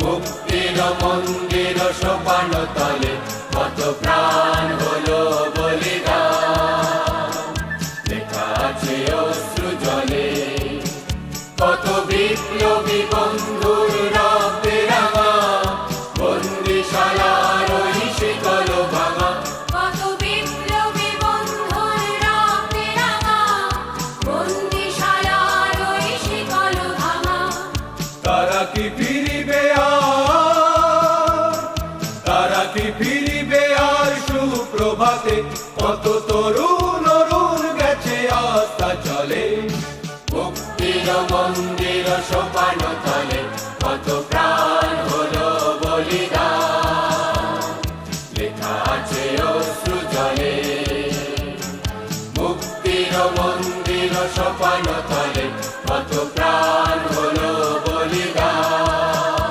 মুক্তির মন্দির সোপান তলে কত প্রাণ হলো বলিদান, লেখা আছে অশ্রু জলে কত বিপ্লবী বন্ধুর রক্তে রাঙা, বন্দিশালার ওই শিকল ভাঙা। কত বিপ্লবী বন্ধুর রক্তে রাঙা, বন্দিশালার ওই শিকল ভাঙা। তারা কি ফিরিবে আর, তারা কি ফিরিবে আর সুপ্রভাতে, কত তরুণ অরুণ গেছে আস্থা চলে মুক্তির মন্দির সোপান তলে।